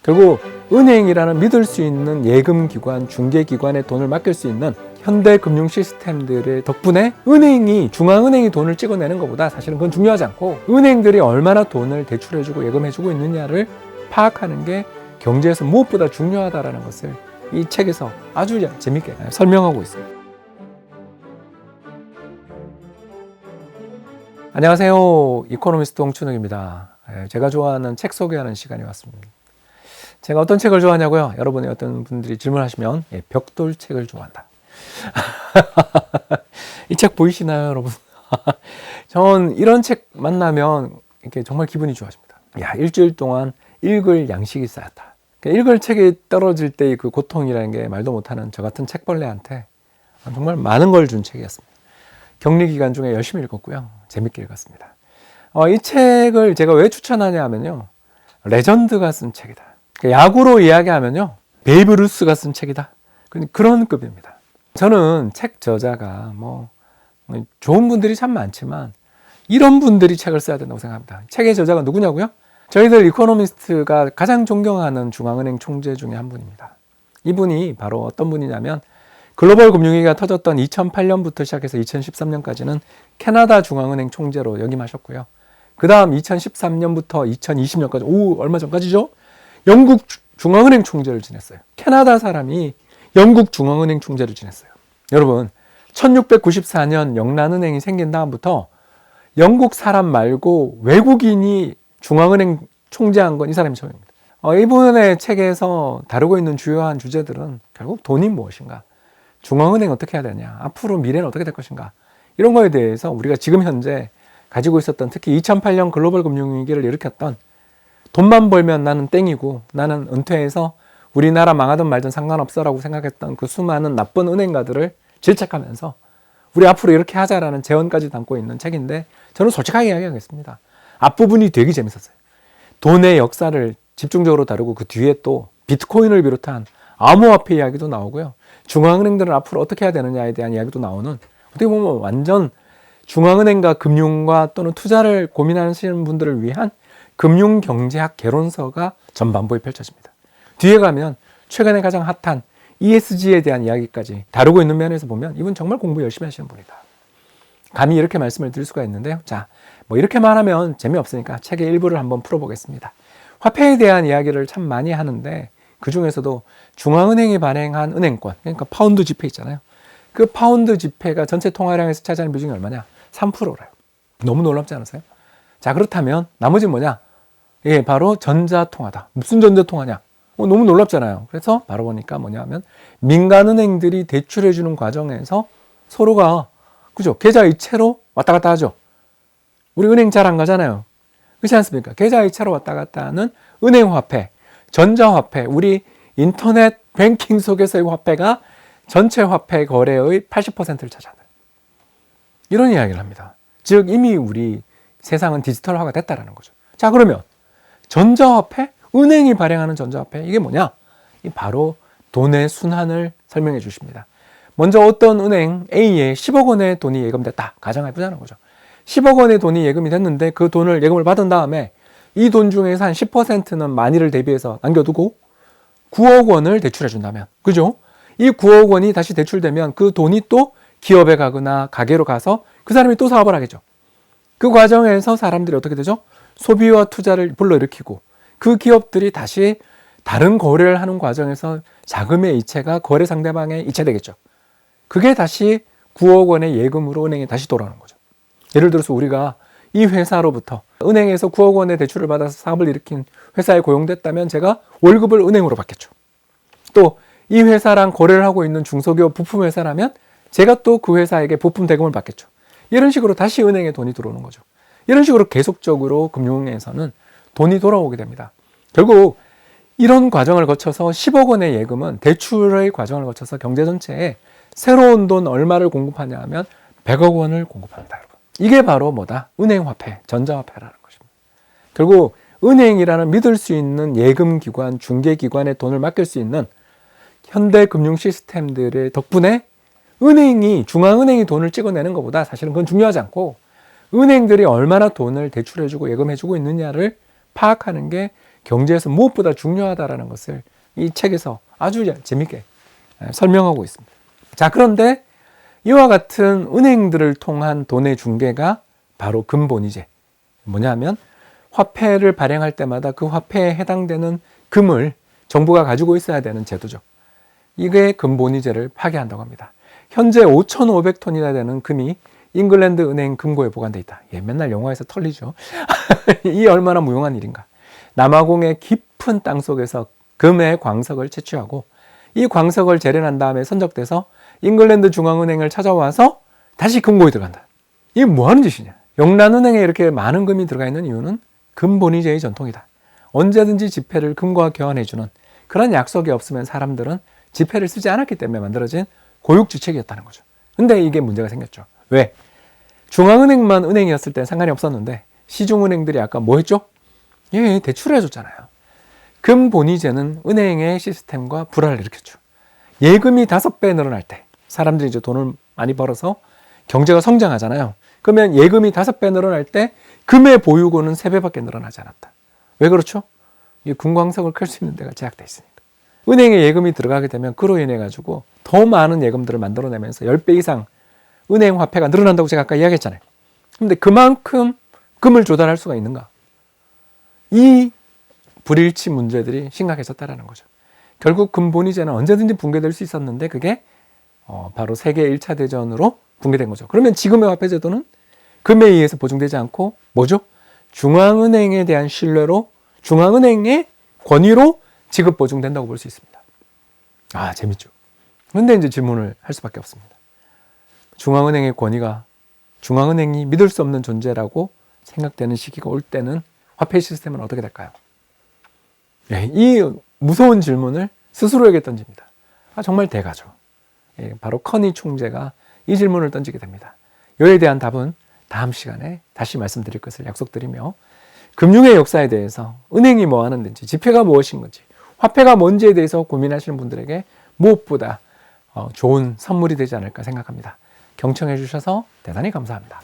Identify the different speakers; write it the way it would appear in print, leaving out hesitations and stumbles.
Speaker 1: 결국 은행이라는 믿을 수 있는 예금기관, 중개기관에 돈을 맡길 수 있는 현대 금융 시스템들의 덕분에 은행이, 중앙은행이 돈을 찍어내는 것보다 사실은 그건 중요하지 않고 은행들이 얼마나 돈을 대출해주고 예금해주고 있느냐를 파악하는 게 경제에서 무엇보다 중요하다는 것을 이 책에서 아주 재밌게 설명하고 있습니다. 안녕하세요. 이코노미스트 홍춘욱입니다. 제가 좋아하는 책 소개하는 시간이 왔습니다. 제가 어떤 책을 좋아하냐고요? 여러분이 어떤 분들이 질문하시면 벽돌 책을 좋아한다. 이 책 보이시나요, 여러분? 전 이런 책 만나면 이렇게 정말 기분이 좋아집니다. 야, 일주일 동안 읽을 양식이 쌓였다. 읽을 책이 떨어질 때의 그 고통이라는 게 말도 못하는 저 같은 책벌레한테 정말 많은 걸 준 책이었습니다. 격리 기간 중에 열심히 읽었고요. 재밌게 읽었습니다. 이 책을 제가 왜 추천하냐 하면요. 레전드가 쓴 책이다. 야구로 이야기하면요. 베이브 루스가 쓴 책이다. 그런 급입니다. 저는 책 저자가 좋은 분들이 참 많지만 이런 분들이 책을 써야 된다고 생각합니다. 책의 저자가 누구냐고요? 저희들 이코노미스트가 가장 존경하는 중앙은행 총재 중에 한 분입니다. 이분이 바로 어떤 분이냐면 글로벌 금융위기가 터졌던 2008년부터 시작해서 2013년까지는 캐나다 중앙은행 총재로 역임하셨고요. 그 다음 2013년부터 2020년까지, 얼마 전까지죠? 영국 중앙은행 총재를 지냈어요. 캐나다 사람이 영국 중앙은행 총재를 지냈어요. 여러분, 1694년 영란은행이 생긴 다음부터 영국 사람 말고 외국인이 중앙은행 총재한 건 이 사람이 처음입니다. 이분의 책에서 다루고 있는 주요한 주제들은 결국 돈이 무엇인가, 중앙은행 어떻게 해야 되냐, 앞으로 미래는 어떻게 될 것인가, 이런 거에 대해서 우리가 지금 현재 가지고 있었던, 특히 2008년 글로벌 금융위기를 일으켰던 돈만 벌면 나는 땡이고 나는 은퇴해서 우리나라 망하든 말든 상관없어라고 생각했던 그 수많은 나쁜 은행가들을 질책하면서 우리 앞으로 이렇게 하자라는 제언까지 담고 있는 책인데, 저는 솔직하게 이야기하겠습니다. 앞부분이 되게 재밌었어요. 돈의 역사를 집중적으로 다루고 그 뒤에 또 비트코인을 비롯한 암호화폐 이야기도 나오고요. 중앙은행들은 앞으로 어떻게 해야 되느냐에 대한 이야기도 나오는, 어떻게 보면 완전 중앙은행과 금융과 또는 투자를 고민하시는 분들을 위한 금융경제학 개론서가 전반부에 펼쳐집니다. 뒤에 가면 최근에 가장 핫한 ESG에 대한 이야기까지 다루고 있는 면에서 보면 이분 정말 공부 열심히 하시는 분이다. 감히 이렇게 말씀을 드릴 수가 있는데요. 자, 이렇게 말하면 재미없으니까 책의 일부를 한번 풀어보겠습니다. 화폐에 대한 이야기를 참 많이 하는데 그 중에서도 중앙은행이 발행한 은행권, 그러니까 파운드 지폐 있잖아요. 그 파운드 지폐가 전체 통화량에서 차지하는 비중이 얼마냐? 3%래요. 너무 놀랍지 않으세요? 자, 그렇다면 나머지는 뭐냐? 바로 전자통화다. 무슨 전자통화냐? 너무 놀랍잖아요. 그래서 바로 보니까 뭐냐면 민간은행들이 대출해주는 과정에서 서로가, 그죠? 계좌이체로 왔다 갔다 하죠. 우리 은행 잘 안 가잖아요. 그렇지 않습니까? 계좌이체로 왔다 갔다 하는 은행화폐, 전자화폐, 우리 인터넷 뱅킹 속에서의 화폐가 전체 화폐 거래의 80%를 차지한다. 이런 이야기를 합니다. 즉 이미 우리 세상은 디지털화가 됐다라는 거죠. 자, 그러면 전자화폐, 은행이 발행하는 전자화폐, 이게 뭐냐? 바로 돈의 순환을 설명해 주십니다. 먼저 어떤 은행 A에 10억 원의 돈이 예금됐다 가정해보자는 거죠. 10억 원의 돈이 예금이 됐는데 그 돈을 예금을 받은 다음에 이 돈 중에서 한 10%는 만일을 대비해서 남겨두고 9억 원을 대출해 준다면, 그죠? 이 9억 원이 다시 대출되면 그 돈이 또 기업에 가거나 가게로 가서 그 사람이 또 사업을 하겠죠. 그 과정에서 사람들이 어떻게 되죠? 소비와 투자를 불러일으키고 그 기업들이 다시 다른 거래를 하는 과정에서 자금의 이체가 거래 상대방에 이체되겠죠. 그게 다시 9억 원의 예금으로 은행에 다시 돌아오는 거죠. 예를 들어서 우리가 이 회사로부터 은행에서 9억 원의 대출을 받아서 사업을 일으킨 회사에 고용됐다면 제가 월급을 은행으로 받겠죠. 또 이 회사랑 거래를 하고 있는 중소기업 부품회사라면 제가 또 그 회사에게 부품 대금을 받겠죠. 이런 식으로 다시 은행에 돈이 들어오는 거죠. 이런 식으로 계속적으로 금융에서는 돈이 돌아오게 됩니다. 결국 이런 과정을 거쳐서 10억 원의 예금은 대출의 과정을 거쳐서 경제 전체에 새로운 돈 얼마를 공급하냐 하면 100억 원을 공급합니다, 여러분. 이게 바로 뭐다? 은행화폐, 전자화폐라는 것입니다. 결국 은행이라는 믿을 수 있는 예금기관, 중개기관에 돈을 맡길 수 있는 현대 금융 시스템들의 덕분에 은행이, 중앙은행이 돈을 찍어내는 것보다 사실은 그건 중요하지 않고 은행들이 얼마나 돈을 대출해주고 예금해주고 있느냐를 파악하는 게 경제에서 무엇보다 중요하다라는 것을 이 책에서 아주 재밌게 설명하고 있습니다. 자, 그런데 이와 같은 은행들을 통한 돈의 중개가 바로 금본위제. 뭐냐면 화폐를 발행할 때마다 그 화폐에 해당되는 금을 정부가 가지고 있어야 되는 제도죠. 이게 금본위제를 파기한다고 합니다. 현재 5,500톤이나 되는 금이 잉글랜드 은행 금고에 보관돼 있다. 예, 맨날 영화에서 털리죠. 이 얼마나 무용한 일인가. 남아공의 깊은 땅 속에서 금의 광석을 채취하고 이 광석을 재련한 다음에 선적돼서 잉글랜드 중앙은행을 찾아와서 다시 금고에 들어간다. 이게 뭐 하는 짓이냐. 영란은행에 이렇게 많은 금이 들어가 있는 이유는 금본위제의 전통이다. 언제든지 지폐를 금과 교환해주는 그런 약속이 없으면 사람들은 지폐를 쓰지 않았기 때문에 만들어진 고육지책이었다는 거죠. 근데 이게 문제가 생겼죠. 왜? 중앙은행만 은행이었을 땐 상관이 없었는데 시중은행들이 아까 뭐 했죠? 예, 대출을 해줬잖아요. 금본위제는 은행의 시스템과 불화를 일으켰죠. 예금이 5배 늘어날 때 사람들이 이제 돈을 많이 벌어서 경제가 성장하잖아요. 그러면 예금이 5배 늘어날 때 금의 보유고는 3배밖에 늘어나지 않았다. 왜 그렇죠? 이 금광석을 클 수 있는 데가 제약돼 있으니까. 은행에 예금이 들어가게 되면 그로 인해 가지고 더 많은 예금들을 만들어내면서 10배 이상 은행 화폐가 늘어난다고 제가 아까 이야기했잖아요. 근데 그만큼 금을 조달할 수가 있는가? 이 불일치 문제들이 심각해졌다는 거죠. 결국 금본위제는 언제든지 붕괴될 수 있었는데 그게 바로 세계 1차 대전으로 붕괴된 거죠. 그러면 지금의 화폐제도는 금에 의해서 보증되지 않고 뭐죠? 중앙은행에 대한 신뢰로 중앙은행의 권위로 지급 보증된다고 볼 수 있습니다. 아, 재밌죠. 그런데 이제 질문을 할 수밖에 없습니다. 중앙은행의 권위가 중앙은행이 믿을 수 없는 존재라고 생각되는 시기가 올 때는 화폐 시스템은 어떻게 될까요? 네, 이 무서운 질문을 스스로에게 던집니다. 아, 정말 대가죠. 예, 바로 커니 총재가 이 질문을 던지게 됩니다. 이에 대한 답은 다음 시간에 다시 말씀드릴 것을 약속드리며 금융의 역사에 대해서 은행이 뭐 하는 건지 지폐가 무엇인 건지 화폐가 뭔지에 대해서 고민하시는 분들에게 무엇보다 좋은 선물이 되지 않을까 생각합니다. 경청해 주셔서 대단히 감사합니다.